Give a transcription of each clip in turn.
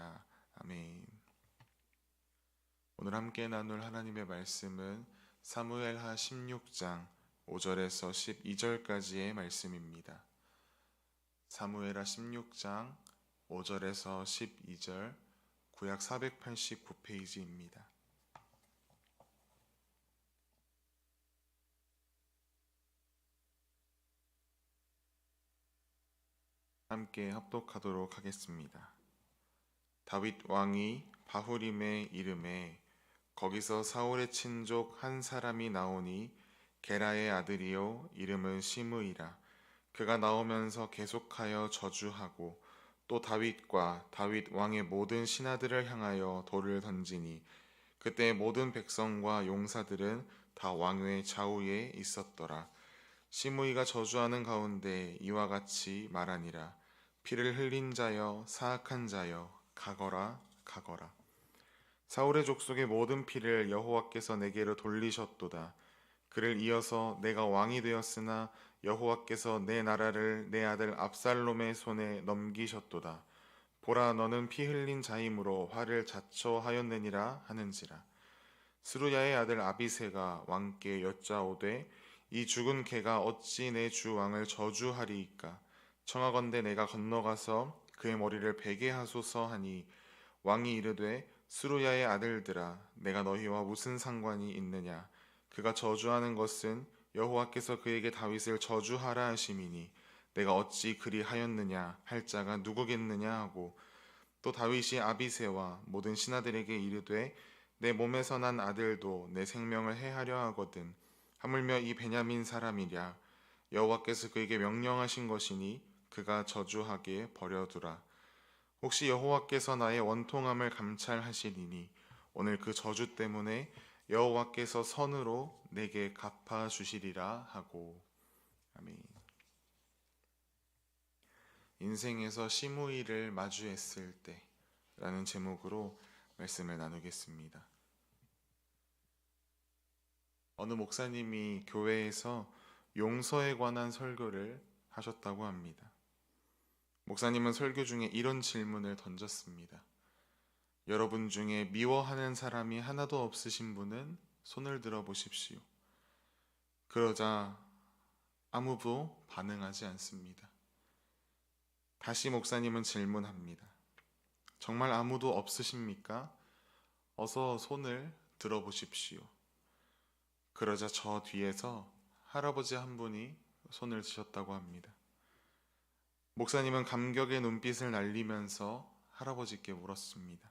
기도드립니다. 아멘. 오늘 함께 나눌 하나님의 말씀은 사무엘하 16장 5절에서 12절까지의 말씀입니다. 사무엘하 16장 5절에서 12절, 구약 489페이지입니다. 함께 합독하도록 하겠습니다. 다윗 왕이 바후림에 이르매 거기서 사울의 친족 한 사람이 나오니 게라의 아들이요 이름은 시므이라. 그가 나오면서 계속하여 저주하고 또 다윗과 다윗 왕의 모든 신하들을 향하여 돌을 던지니 그때 모든 백성과 용사들은 다 왕의 좌우에 있었더라. 시므이가 저주하는 가운데 이와 같이 말하니라. 피를 흘린 자여 사악한 자여 가거라 가거라. 사울의 족속의 모든 피를 여호와께서 내게로 돌리셨도다. 그를 이어서 내가 왕이 되었으나 여호와께서 내 나라를 내 아들 압살롬의 손에 넘기셨도다. 보라, 너는 피 흘린 자이므로 화를 자초하였느니라 하는지라. 스루야의 아들 아비새가 왕께 여짜오되 이 죽은 개가 어찌 내 주 왕을 저주하리이까. 청하건대 내가 건너가서 그의 머리를 베게 하소서 하니 왕이 이르되 스루야의 아들들아, 내가 너희와 무슨 상관이 있느냐. 그가 저주하는 것은 여호와께서 그에게 다윗을 저주하라 하심이니 내가 어찌 그리하였느냐 할 자가 누구겠느냐 하고, 또 다윗이 아비새와 모든 신하들에게 이르되 내 몸에서 난 아들도 내 생명을 해하려 하거든. 하물며 이 베냐민 사람이랴. 여호와께서 그에게 명령하신 것이니 그가 저주하게 버려두라. 혹시 여호와께서 나의 원통함을 감찰하시리니 오늘 그 저주 때문에 여호와께서 선으로 내게 갚아주시리라 하고. 아멘. 인생에서 시므이를 마주했을 때 라는 제목으로 말씀을 나누겠습니다. 어느 목사님이 교회에서 용서에 관한 설교를 하셨다고 합니다. 목사님은 설교 중에 이런 질문을 던졌습니다. 여러분 중에 미워하는 사람이 하나도 없으신 분은 손을 들어 보십시오. 그러자 아무도 반응하지 않습니다. 다시 목사님은 질문합니다. 정말 아무도 없으십니까? 어서 손을 들어 보십시오. 그러자 저 뒤에서 할아버지 한 분이 손을 드셨다고 합니다. 목사님은 감격의 눈빛을 날리면서 할아버지께 물었습니다.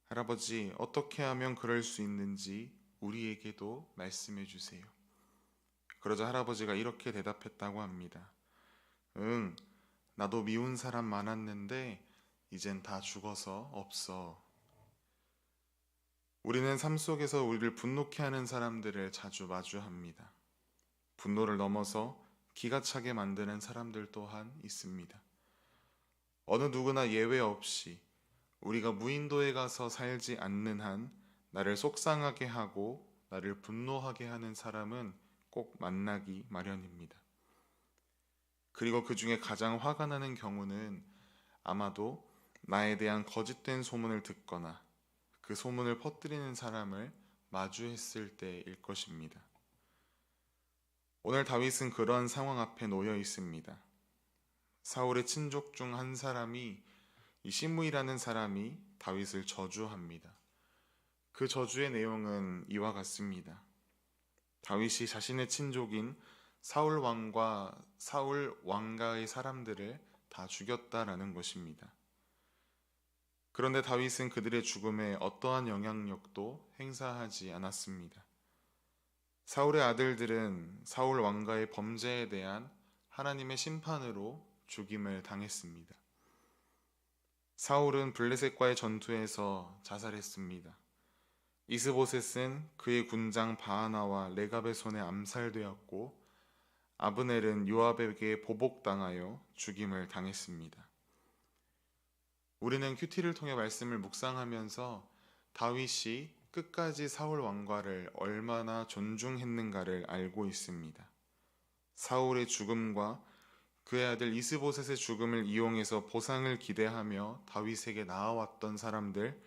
할아버지, 어떻게 하면 그럴 수 있는지 우리에게도 말씀해 주세요. 그러자 할아버지가 이렇게 대답했다고 합니다. 응, 나도 미운 사람 많았는데 이젠 다 죽어서 없어. 우리는 삶 속에서 우리를 분노케 하는 사람들을 자주 마주합니다. 분노를 넘어서 기가 차게 만드는 사람들 또한 있습니다. 어느 누구나 예외 없이 우리가 무인도에 가서 살지 않는 한 나를 속상하게 하고 나를 분노하게 하는 사람은 꼭 만나기 마련입니다. 그리고 그 중에 가장 화가 나는 경우는 아마도 나에 대한 거짓된 소문을 듣거나 그 소문을 퍼뜨리는 사람을 마주했을 때일 것입니다. 오늘 다윗은 그러한 상황 앞에 놓여 있습니다. 사울의 친족 중 한 사람이, 이 시므이라는 사람이 다윗을 저주합니다. 그 저주의 내용은 이와 같습니다. 다윗이 자신의 친족인 사울 왕과 사울 왕가의 사람들을 다 죽였다라는 것입니다. 그런데 다윗은 그들의 죽음에 어떠한 영향력도 행사하지 않았습니다. 사울의 아들들은 사울 왕가의 범죄에 대한 하나님의 심판으로 죽임을 당했습니다. 사울은 블레셋과의 전투에서 자살했습니다. 이스보셋은 그의 군장 바하나와 레갑의 손에 암살되었고 아브넬은 요압에게 보복당하여 죽임을 당했습니다. 우리는 큐티를 통해 말씀을 묵상하면서 다윗이 끝까지 사울 왕가를 얼마나 존중했는가를 알고 있습니다. 사울의 죽음과 그의 아들 이스보셋의 죽음을 이용해서 보상을 기대하며 다윗에게 나아왔던 사람들,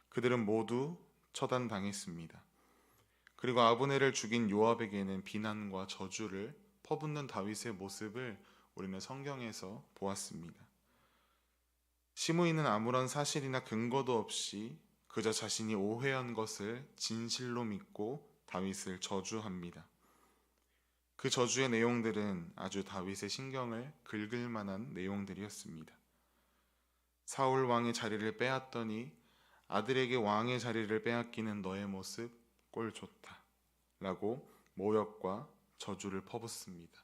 그들은 모두 처단당했습니다. 그리고 아브넬을 죽인 요압에게는 비난과 저주를 퍼붓는 다윗의 모습을 우리는 성경에서 보았습니다. 시므이는 아무런 사실이나 근거도 없이 그저 자신이 오해한 것을 진실로 믿고 다윗을 저주합니다. 그 저주의 내용들은 아주 다윗의 신경을 긁을 만한 내용들이었습니다. 사울 왕의 자리를 빼앗더니 아들에게 왕의 자리를 빼앗기는 너의 모습 꼴 좋다 라고 모욕과 저주를 퍼붓습니다.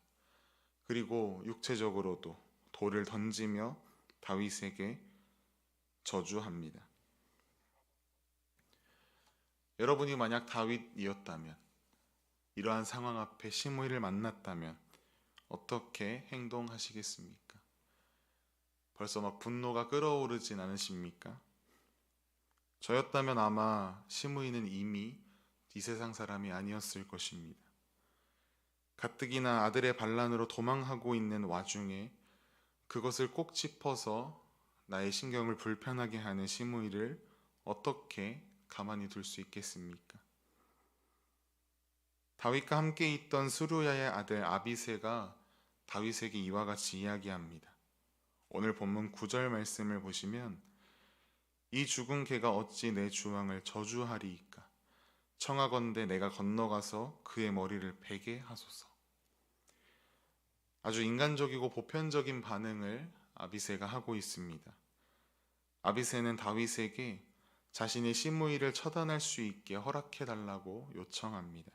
그리고 육체적으로도 돌을 던지며 다윗에게 저주합니다. 여러분이 만약 다윗이었다면, 이러한 상황 앞에 시므이를 만났다면 어떻게 행동하시겠습니까? 벌써 막 분노가 끓어오르진 않으십니까? 저였다면 아마 시므이는 이미 이 세상 사람이 아니었을 것입니다. 가뜩이나 아들의 반란으로 도망하고 있는 와중에 그것을 꼭 짚어서 나의 신경을 불편하게 하는 시므이를 어떻게 가만히 둘 수 있겠습니까? 다윗과 함께 있던 스루야의 아들 아비새가 다윗에게 이와 같이 이야기합니다. 오늘 본문 9절 말씀을 보시면 이 죽은 개가 어찌 내 주왕을 저주하리이까? 청하건대 내가 건너가서 그의 머리를 베게 하소서. 아주 인간적이고 보편적인 반응을 아비새가 하고 있습니다. 아비새는 다윗에게 자신이 시므이를 처단할 수 있게 허락해달라고 요청합니다.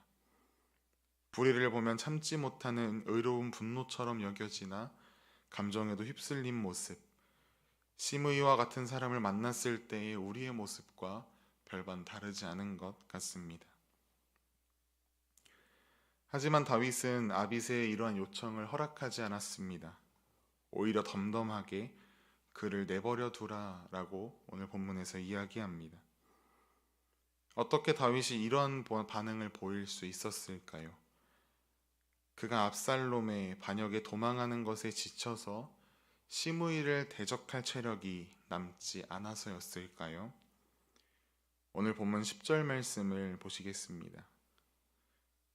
불의를 보면 참지 못하는 의로운 분노처럼 여겨지나 감정에도 휩쓸린 모습, 시므이와 같은 사람을 만났을 때의 우리의 모습과 별반 다르지 않은 것 같습니다. 하지만 다윗은 아비새의 이러한 요청을 허락하지 않았습니다. 오히려 덤덤하게 그를 내버려 두라라고 오늘 본문에서 이야기합니다. 어떻게 다윗이 이러한 반응을 보일 수 있었을까요? 그가 압살롬의 반역에 도망하는 것에 지쳐서 시므이를 대적할 체력이 남지 않아서였을까요? 오늘 본문 10절 말씀을 보시겠습니다.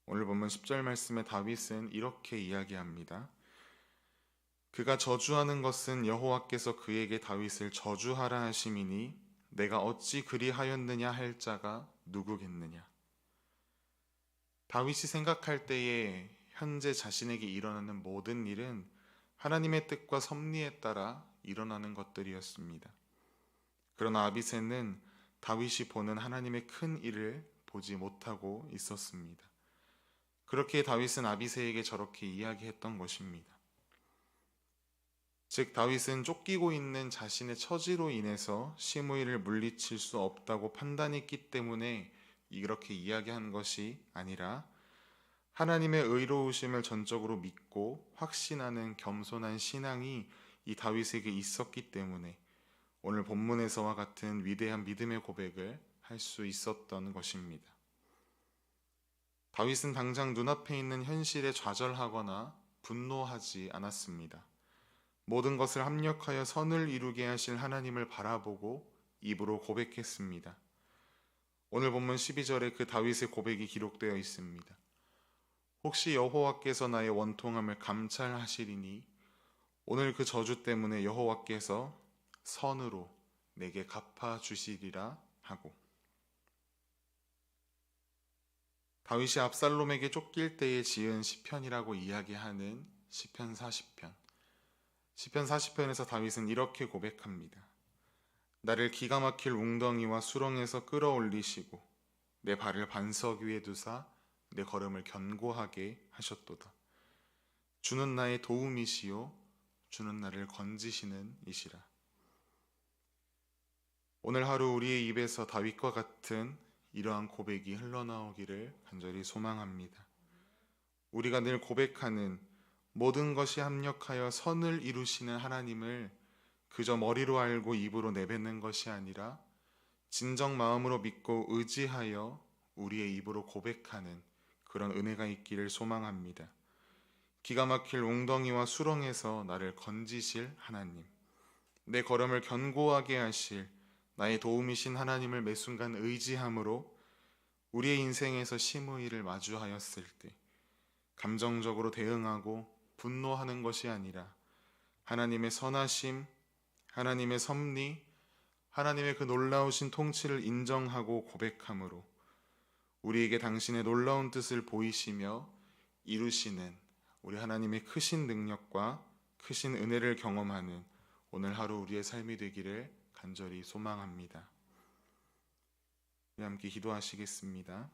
오늘 본문 10절 말씀에 다윗은 이렇게 이야기합니다. 그가 저주하는 것은 여호와께서 그에게 다윗을 저주하라 하심이니 내가 어찌 그리하였느냐 할 자가 누구겠느냐. 다윗이 생각할 때에 현재 자신에게 일어나는 모든 일은 하나님의 뜻과 섭리에 따라 일어나는 것들이었습니다. 그러나 아비새는 다윗이 보는 하나님의 큰 일을 보지 못하고 있었습니다. 그렇게 다윗은 아비새에게 저렇게 이야기했던 것입니다. 즉 다윗은 쫓기고 있는 자신의 처지로 인해서 시므이를 물리칠 수 없다고 판단했기 때문에 이렇게 이야기한 것이 아니라 하나님의 의로우심을 전적으로 믿고 확신하는 겸손한 신앙이 이 다윗에게 있었기 때문에 오늘 본문에서와 같은 위대한 믿음의 고백을 할 수 있었던 것입니다. 다윗은 당장 눈앞에 있는 현실에 좌절하거나 분노하지 않았습니다. 모든 것을 합력하여 선을 이루게 하실 하나님을 바라보고 입으로 고백했습니다. 오늘 본문 12절에 그 다윗의 고백이 기록되어 있습니다. 혹시 여호와께서 나의 원통함을 감찰하시리니 오늘 그 저주 때문에 여호와께서 선으로 내게 갚아주시리라 하고, 다윗이 압살롬에게 쫓길 때에 지은 시편이라고 이야기하는 시편 40편. 시편 40편에서 다윗은 이렇게 고백합니다. 나를 기가 막힐 웅덩이와 수렁에서 끌어올리시고 내 발을 반석 위에 두사 내 걸음을 견고하게 하셨도다. 주는 나의 도움이시요 주는 나를 건지시는 이시라. 오늘 하루 우리의 입에서 다윗과 같은 이러한 고백이 흘러나오기를 간절히 소망합니다. 우리가 늘 고백하는 모든 것이 합력하여 선을 이루시는 하나님을 그저 머리로 알고 입으로 내뱉는 것이 아니라 진정 마음으로 믿고 의지하여 우리의 입으로 고백하는 그런 은혜가 있기를 소망합니다. 기가 막힐 웅덩이와 수렁에서 나를 건지실 하나님, 내 걸음을 견고하게 하실 나의 도움이신 하나님을 매 순간 의지함으로 우리의 인생에서 심의 일을 마주하였을 때 감정적으로 대응하고 분노하는 것이 아니라 하나님의 선하심, 하나님의 섭리, 하나님의 그 놀라우신 통치를 인정하고 고백함으로 우리에게 당신의 놀라운 뜻을 보이시며 이루시는 우리 하나님의 크신 능력과 크신 은혜를 경험하는 오늘 하루 우리의 삶이 되기를 간절히 소망합니다. 우리 함께 기도하시겠습니다.